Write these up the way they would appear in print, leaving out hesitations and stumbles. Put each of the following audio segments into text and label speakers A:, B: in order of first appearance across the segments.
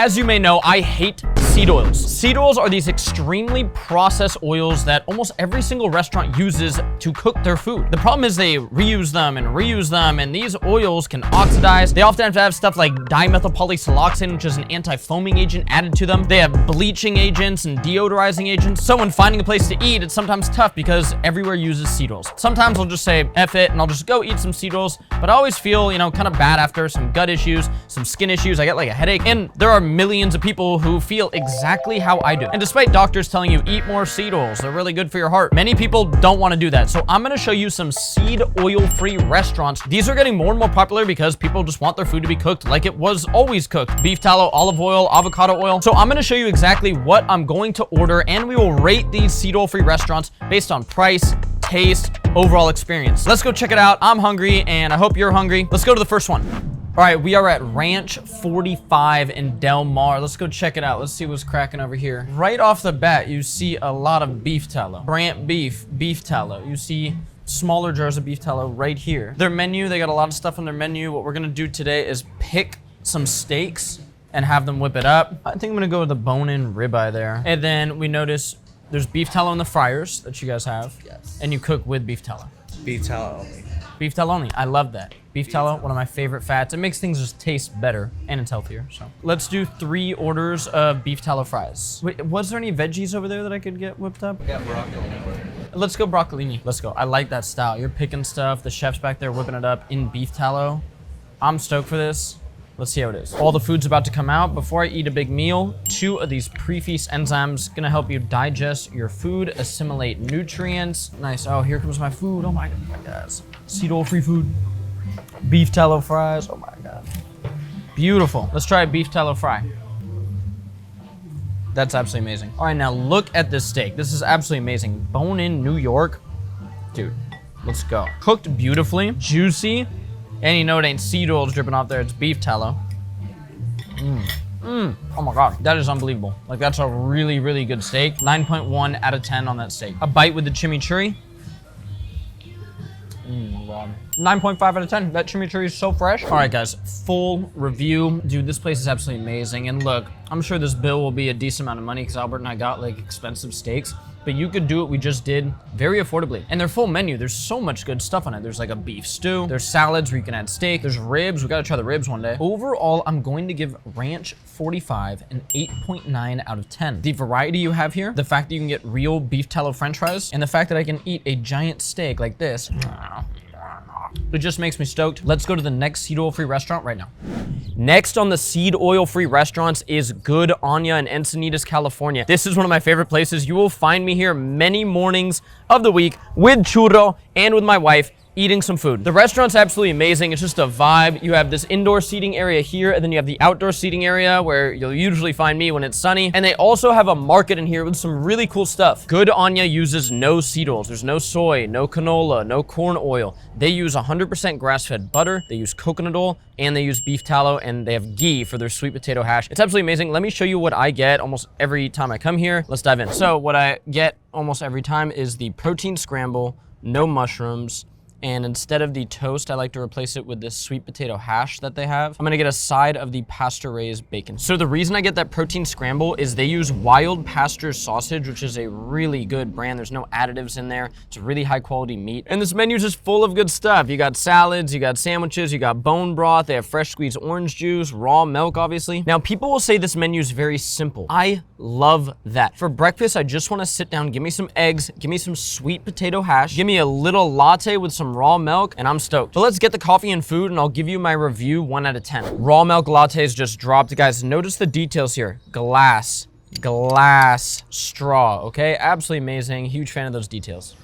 A: as you may know, I hate seed oils. Seed oils are these extremely processed oils that almost every single restaurant uses to cook their food. The problem is they reuse them, and these oils can oxidize. They often have to have stuff like dimethylpolysiloxane, which is an anti-foaming agent, added to them. They have bleaching agents and deodorizing agents. So when finding a place to eat, it's sometimes tough because everywhere uses seed oils. Sometimes I'll just say, F it, and I'll just go eat some seed oils, but I always feel, you know, kind of bad after, some gut issues, some skin issues. I get like a headache, and there are millions of people who feel exactly how I do. And despite doctors telling you eat more seed oils, they're really good for your heart, many people don't want to do that. So I'm going to show you some seed oil-free restaurants. These are getting more and more popular because people just want their food to be cooked like it was always cooked. Beef tallow, olive oil, avocado oil. So I'm going to show you exactly what I'm going to order, and we will rate these seed oil-free restaurants based on price, taste, overall experience. Let's go check it out. I'm hungry, and I hope you're hungry. Let's go to the first one. All right, we are at Ranch 45 in Del Mar. Let's go check it out. Let's see what's cracking over here. Right off the bat, you see a lot of beef tallow. Brant beef, beef tallow. You see smaller jars of beef tallow right here. Their menu, they got a lot of stuff on their menu. What we're gonna do today is pick some steaks and have them whip it up. I think I'm gonna go with the bone-in ribeye there. And then we notice there's beef tallow in the fryers that you guys have.
B: Yes.
A: And you cook with beef tallow.
B: Beef tallow only.
A: Beef tallow only. I love that. Beef tallow, one of my favorite fats. It makes things just taste better, and it's healthier. So let's do 3 orders of beef tallow fries. Wait, was there any veggies over there that I could get whipped up?
B: We got broccoli.
A: Let's go broccolini. Let's go. I like that style. You're picking stuff. The chef's back there whipping it up in beef tallow. I'm stoked for this. Let's see how it is. All the food's about to come out. Before I eat a big meal, 2 of these pre-feast enzymes gonna help you digest your food, assimilate nutrients. Nice. Oh, here comes my food. Oh my God. Seed oil-free food. Beef tallow fries. Oh my God. Beautiful. Let's try a beef tallow fry. That's absolutely amazing. All right, now look at this steak. This is absolutely amazing. Bone-in New York. Dude, let's go. Cooked beautifully, juicy. And you know it ain't seed oils dripping off there, it's beef tallow. Oh my God, that is unbelievable. Like, that's a really, really good steak. 9.1 out of 10 on that steak. A bite with the chimichurri. Oh my God. 9.5 out of 10. That chimichurri is so fresh. All right, guys, full review. Dude, this place is absolutely amazing. And look, I'm sure this bill will be a decent amount of money because Albert and I got like expensive steaks. But you could do what we just did very affordably. And their full menu, there's so much good stuff on it. There's like a beef stew, there's salads where you can add steak, there's ribs. We gotta try the ribs one day. Overall, I'm going to give Ranch 45 an 8.9 out of 10. The variety you have here, the fact that you can get real beef tallow french fries, and the fact that I can eat a giant steak like this, it just makes me stoked. Let's go to the next seed oil-free restaurant right now. Next on the seed oil-free restaurants is Goodonya in Encinitas, California. This is one of my favorite places. You will find me here many mornings of the week with churro and with my wife, eating some food. The restaurant's absolutely amazing. It's just a vibe. You have this indoor seating area here, and then you have the outdoor seating area where you'll usually find me when it's sunny. And they also have a market in here with some really cool stuff. Goodonya uses no seed oils. There's no soy, no canola, no corn oil. They use 100% grass-fed butter. They use coconut oil, and they use beef tallow, and they have ghee for their sweet potato hash. It's absolutely amazing. Let me show you what I get almost every time I come here. Let's dive in. So what I get almost every time is the protein scramble, no mushrooms, and instead of the toast, I like to replace it with this sweet potato hash that they have. I'm gonna get a side of the pasture-raised bacon. So the reason I get that protein scramble is they use Wild Pasture sausage, which is a really good brand. There's no additives in there. It's a really high quality meat. And this menu is just full of good stuff. You got salads, you got sandwiches, you got bone broth, they have fresh squeezed orange juice, raw milk, obviously. Now, people will say this menu is very simple. I love that. For breakfast, I just wanna sit down, give me some eggs, give me some sweet potato hash, give me a little latte with some raw milk, and I'm stoked. So let's get the coffee and food, and I'll give you my review 1 out of 10. Raw milk lattes just dropped. Guys, notice the details here. Glass straw, okay? Absolutely amazing. Huge fan of those details.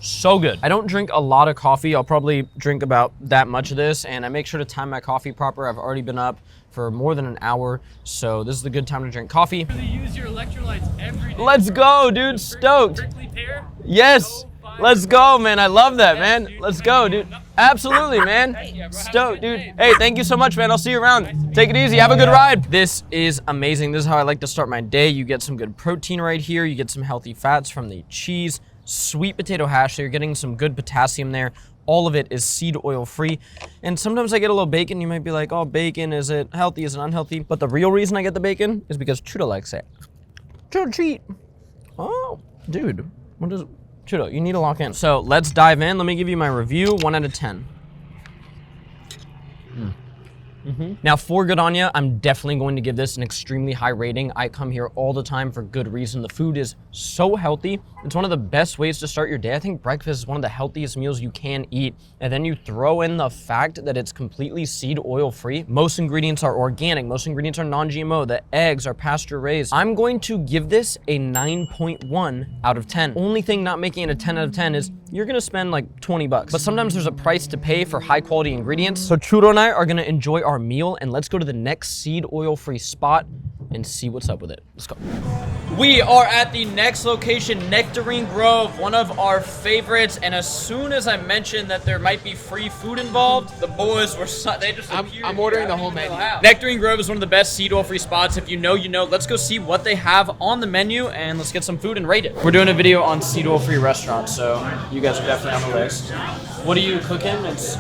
A: So good. I don't drink a lot of coffee. I'll probably drink about that much of this, and I make sure to time my coffee proper. I've already been up for more than an hour, so this is a good time to drink coffee.
C: You use your electrolytes every day.
A: Let's go, dude. Stoked.
C: Prickly pear?
A: Yes. Let's go, man. I love that, man. Let's go, dude. Absolutely, man. Stoked, dude. Hey, thank you so much, man. I'll see you around. Take it easy. Have a good ride. This is amazing. This is how I like to start my day. You get some good protein right here. You get some healthy fats from the cheese. Sweet potato hash, so you're getting some good potassium there. All of it is seed oil free. And sometimes I get a little bacon. You might be like, oh, bacon, is it healthy? Is it unhealthy? But the real reason I get the bacon is because Chudo likes it. Chudo cheat. Oh, dude. What is Chudo, you need to lock in. So let's dive in. Let me give you my review, 1 out of 10. Now for Goodonya, I'm definitely going to give this an extremely high rating. I come here all the time for good reason. The food is so healthy. It's one of the best ways to start your day. I think breakfast is one of the healthiest meals you can eat. And then you throw in the fact that it's completely seed oil free. Most ingredients are organic. Most ingredients are non-GMO. The eggs are pasture raised. I'm going to give this a 9.1 out of 10. Only thing not making it a 10 out of 10 is you're gonna spend like 20 bucks. But sometimes there's a price to pay for high quality ingredients. So Chudo and I are gonna enjoy our meal, and let's go to the next seed oil free spot and see what's up with it. Let's go. We are at the next location, Nectarine Grove, one of our favorites. And as soon as I mentioned that there might be free food involved, the boys were, they just appeared.
B: I'm ordering the whole menu.
A: Nectarine Grove is one of the best seed oil free spots. If you know, you know. Let's go see what they have on the menu and let's get some food and rate it. We're doing a video on seed oil free restaurants, so you guys are definitely on the list. What are you cooking? It's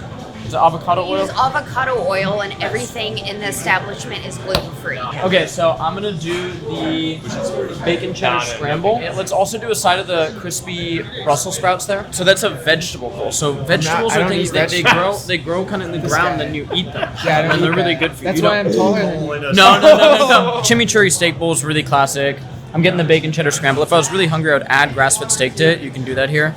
A: avocado oil?
D: We use avocado oil, and everything in the establishment is gluten-free.
A: Okay, so I'm gonna do the bacon cheddar scramble. And let's also do a side of the crispy Brussels sprouts there. So that's a vegetable bowl. So vegetables are things that they grow kind of in the ground, and you eat them.
B: Yeah,
A: and they're really good for you.
B: That's why I'm taller than you.
A: No. Chimichurri steak bowl is really classic. I'm getting the bacon cheddar scramble. If I was really hungry, I would add grass-fed steak to it. You can do that here.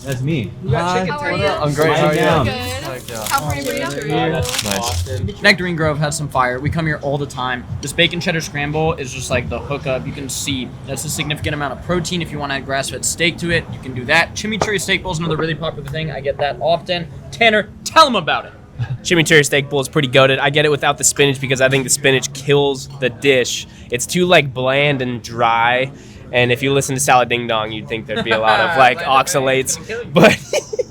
E: That's me.
D: How are you?
E: I'm great. How are you?
D: Good. How are you?
E: Nice.
A: Nectarine Grove has some fire. We come here all the time. This bacon cheddar scramble is just like the hookup. You can see that's a significant amount of protein. If you want to add grass-fed steak to it, you can do that. Chimichurri steak bowl is another really popular thing. I get that often. Tanner, tell them about it.
F: Chimichurri steak bowl is pretty goated. I get it without the spinach because I think the spinach kills the dish. It's too like bland and dry. And if you listen to Salad Ding Dong, you'd think there'd be a lot of like oxalates, but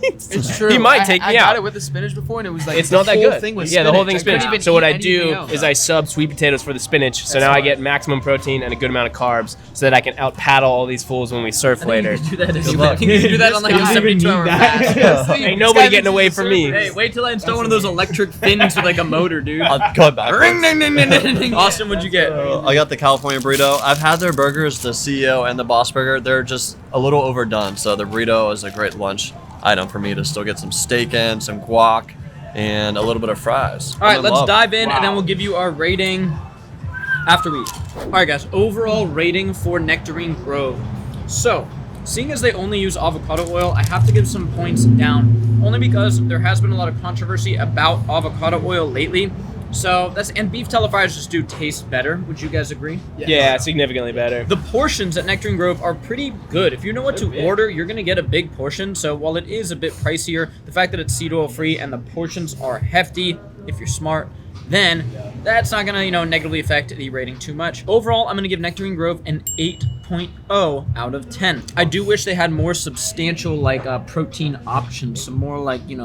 B: It's true.
F: He might take me
B: I got
F: out.
B: it with the spinach before, and it was like
F: It's not that
B: whole
F: good.
B: thing was
F: Yeah, the whole thing's
B: spinach. I couldn't
F: spinach.
B: even
F: So what
B: eat
F: I
B: anything
F: do
B: else.
F: is I sub sweet potatoes for the spinach. So
B: That's
F: now I
B: smart.
F: get maximum protein and a good amount of carbs, so that I can out paddle all these fools when we surf later.
A: You can do that, you can do that on like a 72-hour fast.
F: Ain't nobody getting away from me.
A: Hey, wait till I install one of those electric fins with like a motor, dude.
E: I'll go back.
A: Ring, ding, ding, ding, ding, ding. Austin, what'd you get?
E: I got the California burrito. I've had their burgers, the CEO and the Boss Burger. They're just a little overdone, so the burrito is a great lunch item for me to still get some steak in, some guac, and a little bit of fries.
A: All right, let's dive in, and then we'll give you our rating after we eat. All right, guys, overall rating for Nectarine Grove. So, seeing as they only use avocado oil, I have to give some points down, only because there has been a lot of controversy about avocado oil lately. So and beef telefries just do taste better. Would you guys agree?
F: Yeah, significantly better.
A: The portions at Nectarine Grove are pretty good. If you know what to order, you're gonna get a big portion. So while it is a bit pricier, the fact that it's seed oil free and the portions are hefty, if you're smart, then that's not gonna, negatively affect the rating too much. Overall, I'm gonna give Nectarine Grove an 8.0 out of 10. I do wish they had more substantial protein options, some more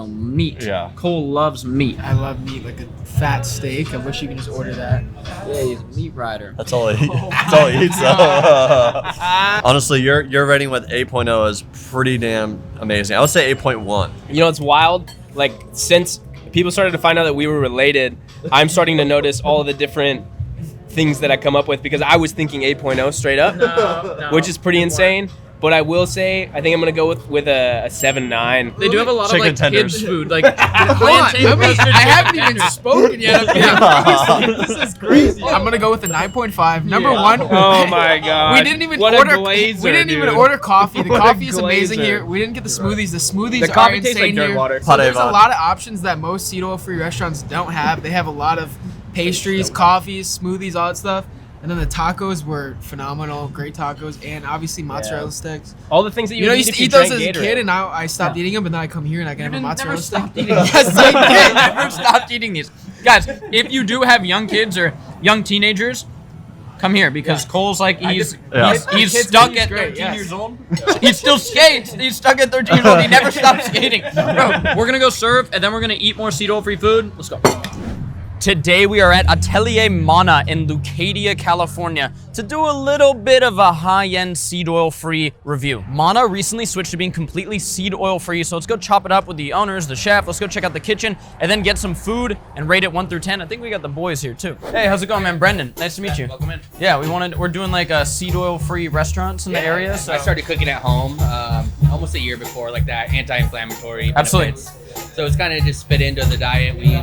A: meat.
E: Yeah.
A: Cole loves meat.
B: I love meat, like a fat steak. I wish you could just order that.
A: Yeah, he's a meat rider.
E: That's all he That's all he eats. So. Honestly, your rating with 8.0 is pretty damn amazing. I would say 8.1.
F: You know, it's wild. Like, since people started to find out that we were related, I'm starting to notice all of the different things that I come up with, because I was thinking 8.0 straight up, which is pretty insane. But I will say, I think I'm gonna go with a 7.9.
A: They do have a lot
E: Chicken
A: of
E: tenders.
A: kids food, like
B: Hold on, I haven't even spoken yet. This is crazy. I'm gonna go with a 9.5. Number one.
F: Oh my god.
B: We didn't even
F: What a
B: order.
F: glazer,
B: we didn't even
F: dude.
B: order coffee. The
F: What a
B: coffee is amazing
F: glazer.
B: here. We didn't get the smoothies. The smoothies
F: The
B: are
F: coffee
B: insane
F: tastes like dirt
B: here.
F: water.
B: So there's a
E: Padeva.
B: lot of options that most seed oil free restaurants don't have. They have a lot of pastries, coffees, smoothies, all that stuff. And then the tacos were phenomenal, great tacos, and obviously mozzarella sticks.
F: All the things that you
B: I
F: would
B: used
F: eat
B: to
F: if you
B: eat those
F: drank
B: as a
F: Gatorade.
B: kid, and now I stopped eating them. But now I come here and I can have a mozzarella stick.
A: eating
B: Yes, I did.
A: never stopped eating these. Guys, if you do have young kids or young teenagers, come here, because Cole's like, he's
B: Kids
A: stuck
B: eat
A: at
B: great,
A: 13
B: yes.
A: years old. He still skates. He's stuck at 13 years old. He never stopped skating. Bro, we're going to go serve, and then we're going to eat more seed oil free food. Let's go. Today we are at Atelier Manna in Leucadia, California to do a little bit of a high-end seed oil free review. Manna recently switched to being completely seed oil free, so let's go chop it up with the owners, the chef. Let's go check out the kitchen and then get some food and rate it 1 through 10. I think we got the boys here too. Hey, how's it going, man? Brendan, nice to meet you.
G: Welcome in.
A: Yeah, we're doing like a seed oil free restaurants in the area. So
G: I started cooking at home almost a year before, like that anti-inflammatory
A: Absolutely.
G: benefits. So it's kind of just fit into the diet. We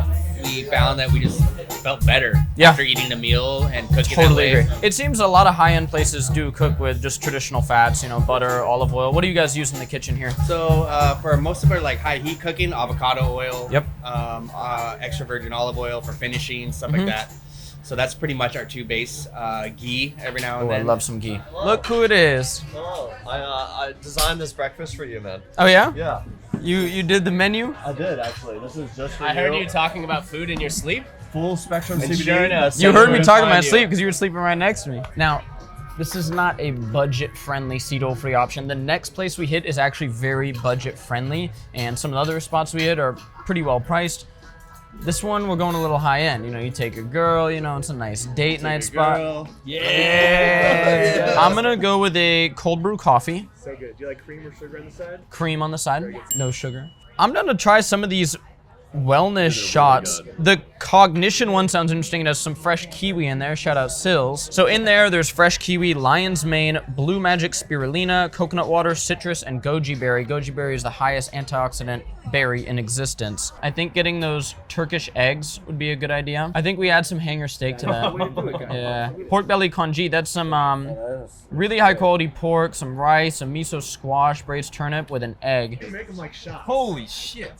G: found that we just felt better after eating a meal and cooking
A: Totally
G: that way.
A: agree. It seems a lot of high-end places do cook with just traditional fats, you know, butter, olive oil. What do you guys use in the kitchen here?
G: So for most of our like high heat cooking, avocado oil,
A: Yep.
G: extra virgin olive oil for finishing, stuff like that. So that's pretty much our two base. Ghee every now and
A: Oh, I
G: then.
A: love some ghee. Look who it is.
E: Oh, I designed this breakfast for you, man.
A: Oh yeah?
E: Yeah,
A: You did the menu?
E: I did actually. This is just for
F: I heard you talking about food in your sleep.
E: Full spectrum
F: And
E: CBD.
F: sure enough,
A: You heard me
F: Someone
A: talking in my
F: find you.
A: sleep because you were sleeping right next to me. Now, this is not a budget-friendly seed oil-free option. The next place we hit is actually very budget-friendly, and some of the other spots we hit are pretty well priced. This one, we're going a little high-end. You know, you take your girl, you know, it's a nice date night spot.
F: Yeah.
A: I'm gonna go with a cold brew coffee.
C: So good. Do you like cream or sugar on the side?
A: Cream on the side, no sugar. I'm gonna try some of these wellness shots. The cognition one sounds interesting. It has some fresh kiwi in there. Shout out Sills. So in there, there's fresh kiwi, lion's mane, blue magic spirulina, coconut water, citrus, and goji berry. Goji berry is the highest antioxidant berry in existence. I think getting those Turkish eggs would be a good idea. I think we add some hanger steak to that. Yeah. Pork belly congee. That's some really high quality pork, some rice, some miso squash, braised turnip with an egg.
C: You make them like shots.
F: Holy shit.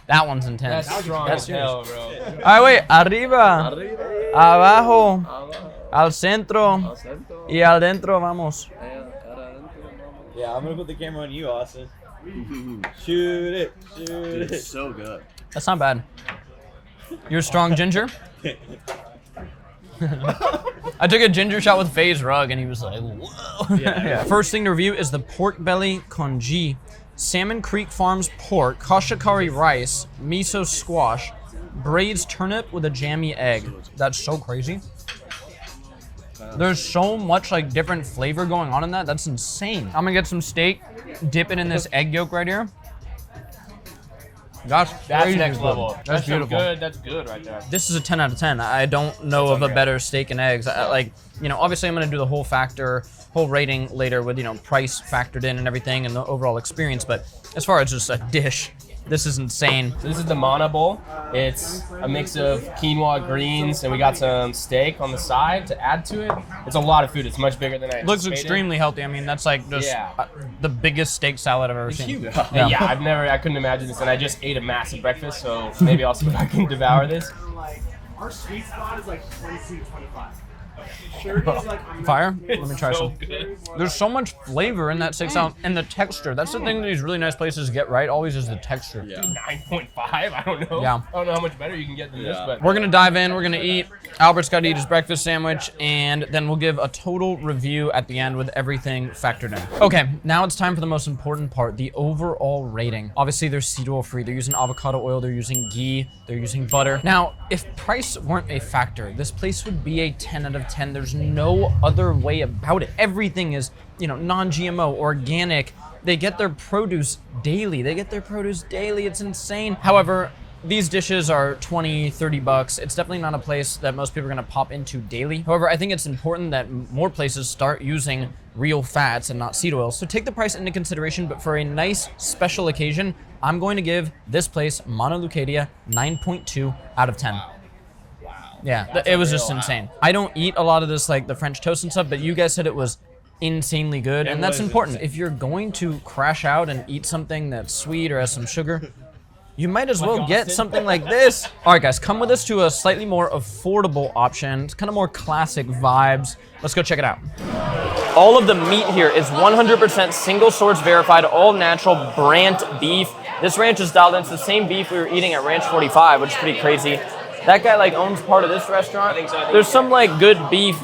A: That one's intense.
F: That's strong
A: That's
F: as hell, bro.
A: Alright, wait. Arriba, abajo, al centro, y al dentro vamos.
H: Yeah, I'm gonna put the camera on you, Austin. Shoot it, shoot it.
E: So good.
A: That's not bad. You're a strong ginger? I took a ginger shot with Faye's rug and he was like, whoa. Yeah. First thing to review is the pork belly congee. Salmon Creek Farms pork, kashikari rice, miso squash, braised turnip with a jammy egg. That's so crazy. There's so much like different flavor going on in that. That's insane. I'm gonna get some steak, dip it in this egg yolk right here. That's crazy
F: next
A: good.
F: level.
A: That's beautiful.
F: Good. That's good right there.
A: This is a 10 out of 10. I don't know of a better steak and eggs. Like, you know, obviously I'm gonna do the whole rating later with, you know, price factored in and everything and the overall experience. But as far as just a dish, this is insane.
F: So this is the Manna bowl. It's a mix of quinoa greens, and we got some steak on the side to add to it. It's a lot of food. It's much bigger than I
A: Looks
F: anticipated.
A: extremely healthy. I mean, that's like just the biggest steak salad I've ever seen.
F: Huge. Yeah, I couldn't imagine this, and I just ate a massive breakfast, so maybe I'll see if I can devour this.
C: Like, our sweet spot is like 22, 25. Sure, is like
A: Fire? Let me try
F: so
A: some.
F: good.
A: There's so much flavor in that 6 ounce and the texture. That's the thing that these really nice places get right always is the texture.
E: Yeah.
F: 9.5. I don't know.
A: Yeah.
F: I don't know how much better you can get than this, but
A: We're gonna dive in, we're gonna eat. Albert's gotta eat his breakfast sandwich, and then we'll give a total review at the end with everything factored in. Okay, now it's time for the most important part, the overall rating. Obviously, they're seed oil free. They're using avocado oil, they're using ghee, they're using butter. Now, if price weren't a factor, this place would be a 10 out of 10. There's no other way about it. Everything is, you know, non-GMO, organic. They get their produce daily. It's insane. However, these dishes are 20, 30 bucks. It's definitely not a place that most people are gonna pop into daily. However, I think it's important that more places start using real fats and not seed oils. So take the price into consideration, but for a nice special occasion, I'm going to give this place, Manna Leucadia, 9.2 out of 10. Yeah, it was just insane. I don't eat a lot of this, like the French toast and stuff, but you guys said it was insanely good, and that's important. If you're going to crash out and eat something that's sweet or has some sugar, you might as well get something like this. All right, guys, come with us to a slightly more affordable option. It's kind of more classic vibes. Let's go check it out. All of the meat here is 100% single source verified, all natural Brant beef. This ranch is dialed into the same beef we were eating at Ranch 45, which is pretty crazy. That guy like owns part of this restaurant. There's some like good beef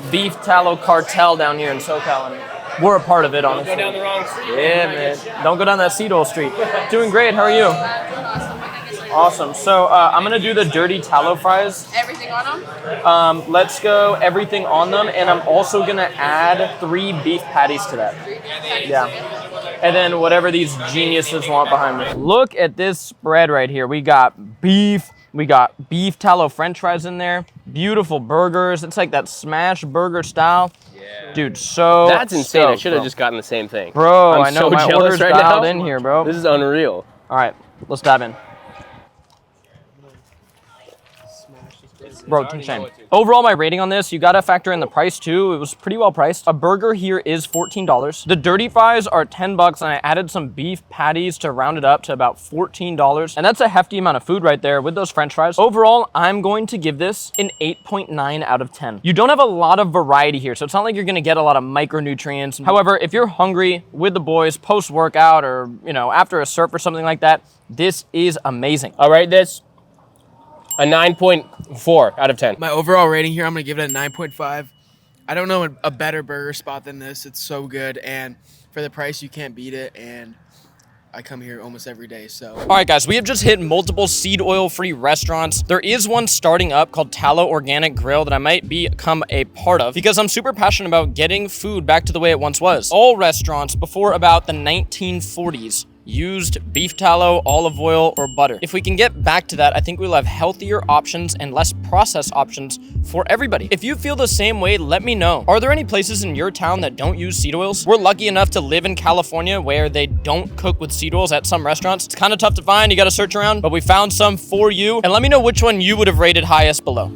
A: tallow cartel down here in SoCal, and we're a part of it, honestly.
F: go down the wrong street.
A: Yeah, man. Don't go down that seed oil street. Doing great. How are you? Awesome. So I'm gonna do the dirty tallow fries.
I: Everything on them?
A: Let's go everything on them, and I'm also gonna add 3 beef patties to that. Yeah. And then whatever these geniuses want behind me. Look at this spread right here. We got beef tallow french fries in there. Beautiful burgers. It's like that smash burger style. Yeah. Dude, so
F: That's insane. I
A: stoked,
F: should have
A: bro.
F: just gotten the same thing.
A: Bro,
F: I'm
A: I know
F: so
A: my
F: jealous
A: order's
F: right
A: dialed
F: now.
A: in here, bro.
F: This is unreal.
A: All right, let's dive in. Bro, insane. Overall, my rating on this, you gotta factor in the price too. It was pretty well priced. A burger here is $14. The dirty fries are 10 bucks, and I added some beef patties to round it up to about $14. And that's a hefty amount of food right there with those french fries. Overall, I'm going to give this an 8.9 out of 10. You don't have a lot of variety here, so it's not like you're gonna get a lot of micronutrients. However, if you're hungry with the boys post-workout or, you know, after a surf or something like that, this is amazing.
F: I'll rate this a 9.4 out of 10.
B: My overall rating here, I'm gonna give it a 9.5. I don't know a better burger spot than this. It's so good, and for the price, you can't beat it. And I come here almost every day, so.
A: All right, guys, we have just hit multiple seed oil-free restaurants. There is one starting up called Tallow Organic Grill that I might become a part of because I'm super passionate about getting food back to the way it once was. All restaurants before about the 1940s used beef tallow, olive oil, or butter. If we can get back to that, I think we'll have healthier options and less processed options for everybody. If you feel the same way, let me know. Are there any places in your town that don't use seed oils? We're lucky enough to live in California where they don't cook with seed oils at some restaurants. It's kind of tough to find, you gotta search around, but we found some for you. And let me know which one you would have rated highest below.